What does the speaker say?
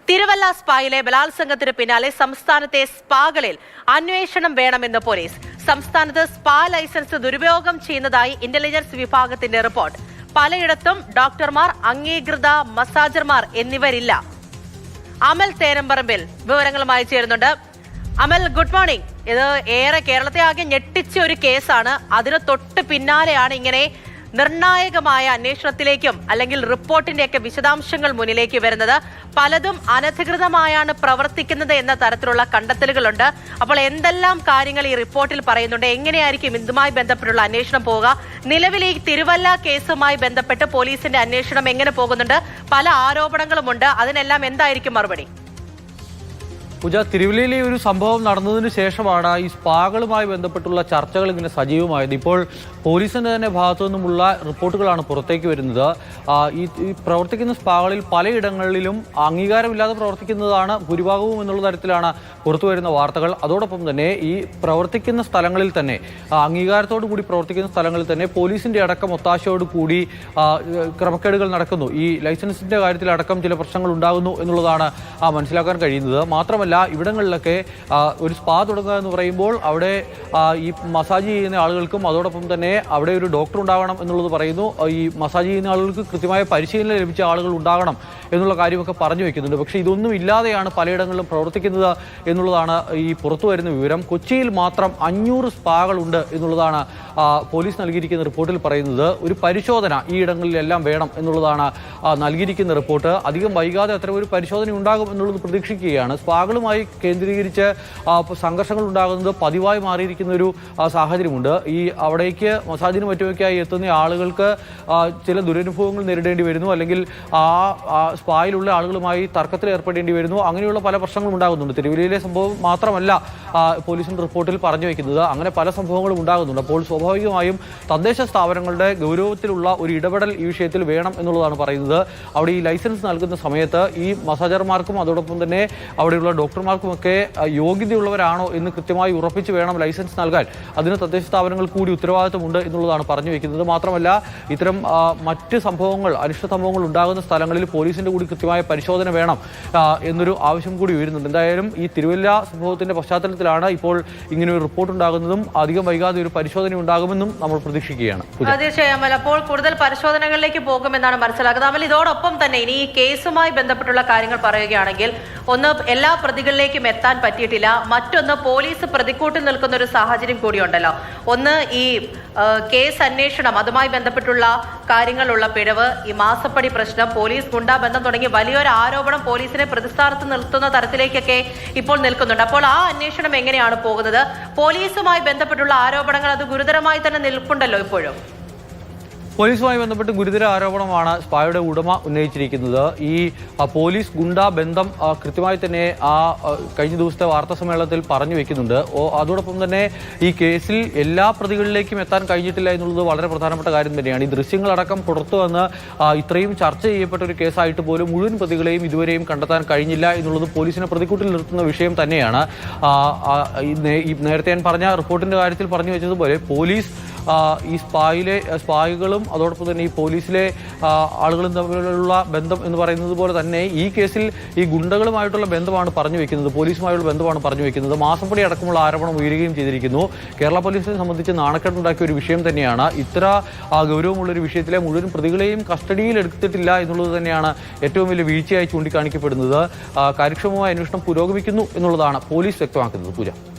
തിരുവല്ല സ്പായിലെ ബലാത്സംഗത്തിന് പിന്നാലെ സംസ്ഥാനത്തെ സ്പാകളിൽ അന്വേഷണം വേണമെന്ന് പോലീസ്. സംസ്ഥാനത്ത് സ്പാ ലൈസൻസ് ദുരുപയോഗം ചെയ്യുന്നതായി ഇന്റലിജൻസ് വിഭാഗത്തിന്റെ റിപ്പോർട്ട്. പലയിടത്തും ഡോക്ടർമാർ, അംഗീകൃത മസാജർമാർ എന്നിവരില്ല. അമൽ തേരമ്പറമ്പിൽ വിവരങ്ങളുമായി ചേരുന്നുണ്ട്. അമൽ, ഗുഡ് മോർണിംഗ്. ഇത് ഏറെ കേരളത്തെ ആകെ ഞെട്ടിച്ച ഒരു കേസാണ്. അതിന് തൊട്ട് പിന്നാലെയാണ് ഇങ്ങനെ നിർണായകമായ അന്വേഷണത്തിലേക്കും അല്ലെങ്കിൽ റിപ്പോർട്ടിന്റെയൊക്കെ വിശദാംശങ്ങൾ മുന്നിലേക്ക് വരുന്നത്. പലതും അനധികൃതമായാണ് പ്രവർത്തിക്കുന്നത് എന്ന തരത്തിലുള്ള കണ്ടെത്തലുകളുണ്ട്. അപ്പോൾ എന്തെല്ലാം കാര്യങ്ങൾ ഈ റിപ്പോർട്ടിൽ പറയുന്നുണ്ട്? എങ്ങനെയായിരിക്കും ഇതുമായി ബന്ധപ്പെട്ടുള്ള അന്വേഷണം പോവുക? നിലവിൽ ഈ തിരുവല്ല കേസുമായി ബന്ധപ്പെട്ട് പോലീസിന്റെ അന്വേഷണം എങ്ങനെ പോകുന്നുണ്ട്? പല ആരോപണങ്ങളുമുണ്ട്. അതിനെല്ലാം എന്തായിരിക്കും മറുപടി? പൂജ, തിരുവല്ലയിലെ ഒരു സംഭവം നടന്നതിന് ശേഷമാണ് ഈ സ്പാകളുമായി ബന്ധപ്പെട്ടുള്ള ചർച്ചകൾ ഇങ്ങനെ സജീവമായത്. ഇപ്പോൾ പോലീസിന്റെ തന്നെ ഭാഗത്തു നിന്നുമുള്ള റിപ്പോർട്ടുകളാണ് പുറത്തേക്ക് വരുന്നത്. ഈ പ്രവർത്തിക്കുന്ന സ്പാകളിൽ പലയിടങ്ങളിലും അംഗീകാരമില്ലാതെ പ്രവർത്തിക്കുന്നതാണ് ഭൂരിഭാഗവും എന്നുള്ള തരത്തിലാണ് പുറത്തു വരുന്ന വാർത്തകൾ. അതോടൊപ്പം തന്നെ ഈ പ്രവർത്തിക്കുന്ന സ്ഥലങ്ങളിൽ തന്നെ അംഗീകാരത്തോടു കൂടി പ്രവർത്തിക്കുന്ന സ്ഥലങ്ങളിൽ തന്നെ പോലീസിന്റെ അടക്കം ഒത്താശയോടുകൂടി ക്രമക്കേടുകൾ നടക്കുന്നു. ഈ ലൈസൻസിന്റെ കാര്യത്തിലടക്കം ചില പ്രശ്നങ്ങൾ ഉണ്ടാകുന്നു എന്നുള്ളതാണ് മനസ്സിലാക്കാൻ കഴിയുന്നത്. മാത്രമല്ല, ഇവിടങ്ങളിലൊക്കെ ഒരു സ്പാ തുടങ്ങുക എന്ന് പറയുമ്പോൾ അവിടെ ഈ മസാജ് ചെയ്യുന്ന ആളുകൾക്കും അതോടൊപ്പം തന്നെ അവിടെ ഒരു ഡോക്ടർ ഉണ്ടാകണം എന്നുള്ളത് പറയുന്നു. ഈ മസാജ് ചെയ്യുന്ന ആളുകൾക്ക് കൃത്യമായ പരിശീലനം ലഭിച്ച ആളുകൾ ഉണ്ടാകണം എന്നുള്ള കാര്യമൊക്കെ പറഞ്ഞു വെക്കുന്നുണ്ട്. പക്ഷേ ഇതൊന്നും ഇല്ലാതെയാണ് പലയിടങ്ങളിലും പ്രവർത്തിക്കുന്നത് എന്നുള്ളതാണ് ഈ പുറത്തു വരുന്ന വിവരം. കൊച്ചിയിൽ മാത്രം 500 സ്പാകളുണ്ട് എന്നുള്ളതാണ് പോലീസ് നൽകിയിരിക്കുന്ന റിപ്പോർട്ടിൽ പറയുന്നത്. ഒരു പരിശോധന ഈ ഇടങ്ങളിലെല്ലാം വേണം എന്നുള്ളതാണ് നൽകിയിരിക്കുന്ന റിപ്പോർട്ട്. അധികം വൈകാതെ അത്തരം ഒരു പരിശോധന ഉണ്ടാകും എന്നുള്ളത് പ്രതീക്ഷിക്കുകയാണ്. സ്പാകളുമായി കേന്ദ്രീകരിച്ച് സംഘർഷങ്ങൾ ഉണ്ടാകുന്നത് പതിവായി മാറിയിരിക്കുന്ന ഒരു സാഹചര്യമുണ്ട്. ഈ അവിടേക്ക് മസാജിനും മറ്റുമൊക്കെയായി എത്തുന്ന ആളുകൾക്ക് ചില ദുരനുഭവങ്ങൾ നേരിടേണ്ടി വരുന്നു, അല്ലെങ്കിൽ സ്പായിലുള്ള ആളുകളുമായി തർക്കത്തിൽ ഏർപ്പെടേണ്ടി വരുന്നു. അങ്ങനെയുള്ള പല പ്രശ്നങ്ങളും ഉണ്ടാകുന്നുണ്ട്. തിരുവല്ലയിലെ സംഭവം മാത്രമല്ല പോലീസിന്റെ റിപ്പോർട്ടിൽ പറഞ്ഞു വയ്ക്കുന്നത്. അങ്ങനെ പല സംഭവങ്ങളും ഉണ്ടാകുന്നുണ്ട്. അപ്പോൾ സ്വാഭാവികമായും തദ്ദേശ സ്ഥാപനങ്ങളുടെ ഗൗരവത്തിലുള്ള ഒരു ഇടപെടൽ ഈ വിഷയത്തിൽ വേണം എന്നുള്ളതാണ് പറയുന്നത്. അവിടെ ഈ ലൈസൻസ് നൽകുന്ന സമയത്ത് ഈ മസാജർമാർക്കും അതോടൊപ്പം തന്നെ അവിടെയുള്ള ഡോക്ടർമാർക്കുമൊക്കെ യോഗ്യതയുള്ളവരാണോ എന്ന് കൃത്യമായി ഉറപ്പിച്ച് വേണം ലൈസൻസ് നൽകാൻ. അതിന് തദ്ദേശ സ്ഥാപനങ്ങൾ കൂടി ഉത്തരവാദിത്തമുണ്ട് എന്നുള്ളതാണ് പറഞ്ഞു വയ്ക്കുന്നത്. മാത്രമല്ല, ഇത്തരം മറ്റ് സംഭവങ്ങൾ, അനിഷ്ട സംഭവങ്ങൾ ഉണ്ടാകുന്ന സ്ഥലങ്ങളിൽ പോലീസിന്റെ കൂടി കൃത്യമായ പരിശോധന വേണം എന്നൊരു ആവശ്യം കൂടി ഉയരുന്നുണ്ട്. എന്തായാലും ഈ തിരുവല്ല സംഭവത്തിന്റെ പശ്ചാത്തലത്തിലാണ് ഇപ്പോൾ ഇങ്ങനെ ഒരു റിപ്പോർട്ട് ഉണ്ടാകുന്നതും അധികം വൈകാതെ ഒരു പരിശോധന ഉണ്ടാകുമെന്നും നമ്മൾ പ്രതീക്ഷിക്കുകയാണ്. തീർച്ചയായും അപ്പോൾ കൂടുതൽ പരിശോധനകളിലേക്ക് പോകുമെന്നാണ് മനസ്സിലാക്കുന്നത്. അമൽ, ഇതോടൊപ്പം തന്നെ ഇനി ഈ കേസുമായി ബന്ധപ്പെട്ടുള്ള കാര്യങ്ങൾ പറയുകയാണെങ്കിൽ, ഒന്ന്, എല്ലാ പ്രതികളിലേക്കും എത്താൻ പറ്റിയിട്ടില്ല. മറ്റൊന്ന്, പോലീസ് പ്രതിക്കൂട്ടിൽ നിൽക്കുന്ന ഒരു സാഹചര്യം കൂടിയുണ്ടല്ലോ. ഒന്ന്, ഈ കേസ് അന്വേഷണം, അതുമായി ബന്ധപ്പെട്ടുള്ള കാര്യങ്ങളുള്ള പിഴവ്, ഈ മാസപ്പടി പ്രശ്നം, പോലീസ് ഗുണ്ടാ ബന്ധം തുടങ്ങി വലിയൊരു ആരോപണം പോലീസിനെ പ്രതിസ്ഥാനത്ത് നിർത്തുന്ന തരത്തിലേക്കൊക്കെ ഇപ്പോൾ നിൽക്കുന്നുണ്ട്. അപ്പോൾ ആ അന്വേഷണം എങ്ങനെയാണ് പോകുന്നത്? പോലീസുമായി ബന്ധപ്പെട്ടുള്ള ആരോപണങ്ങൾ അത് ഗുരുതരമായി തന്നെ നിൽപ്പുണ്ടല്ലോ ഇപ്പോഴും. പോലീസുമായി ബന്ധപ്പെട്ട് ഗുരുതര ആരോപണമാണ് സ്പായുടെ ഉടമ ഉന്നയിച്ചിരിക്കുന്നത്. ഈ പോലീസ് ഗുണ്ടാ ബന്ധം കൃത്യമായി തന്നെ കഴിഞ്ഞ ദിവസത്തെ വാർത്താ സമ്മേളനത്തിൽ പറഞ്ഞു വെക്കുന്നുണ്ട്. അതോടൊപ്പം തന്നെ ഈ കേസിൽ എല്ലാ പ്രതികളിലേക്കും എത്താൻ കഴിഞ്ഞിട്ടില്ല എന്നുള്ളത് വളരെ പ്രധാനപ്പെട്ട കാര്യം തന്നെയാണ്. ഈ ദൃശ്യങ്ങളടക്കം പുറത്തു വന്ന് ഇത്രയും ചർച്ച ചെയ്യപ്പെട്ട ഒരു കേസായിട്ട് പോലും മുഴുവൻ പ്രതികളെയും ഇതുവരെയും കണ്ടെത്താൻ കഴിഞ്ഞില്ല എന്നുള്ളത് പോലീസിനെ പ്രതിക്കൂട്ടിൽ നിർത്തുന്ന വിഷയം തന്നെയാണ്. നേരത്തെ ഞാൻ പറഞ്ഞ റിപ്പോർട്ടിന്റെ കാര്യത്തിൽ പറഞ്ഞു വെച്ചതുപോലെ പോലീസ് ഈ സ്പായികളും അതോടൊപ്പം തന്നെ ഈ പോലീസിലെ ആളുകളും തമ്മിലുള്ള ബന്ധം എന്ന് പറയുന്നത് പോലെ തന്നെ ഈ കേസിൽ ഈ ഗുണ്ടകളുമായിട്ടുള്ള ബന്ധമാണ് പറഞ്ഞു വെക്കുന്നത്, പോലീസുമായുള്ള ബന്ധമാണ് പറഞ്ഞു വെക്കുന്നത്. മാസപ്പടി അടക്കമുള്ള ആരോപണം ഉയരുകയും ചെയ്തിരിക്കുന്നു. കേരള പോലീസിനെ സംബന്ധിച്ച് നാണക്കേടുണ്ടാക്കിയ ഒരു വിഷയം തന്നെയാണ്. ഇത്ര ഗൗരവമുള്ളൊരു വിഷയത്തിലെ മുഴുവൻ പ്രതികളെയും കസ്റ്റഡിയിൽ എടുത്തിട്ടില്ല എന്നുള്ളത് തന്നെയാണ് ഏറ്റവും വലിയ വീഴ്ചയായി ചൂണ്ടിക്കാണിക്കപ്പെടുന്നത്. കാര്യക്ഷമമായ അന്വേഷണം പുരോഗമിക്കുന്നു എന്നുള്ളതാണ് പോലീസ് വ്യക്തമാക്കുന്നത്. പൂജ.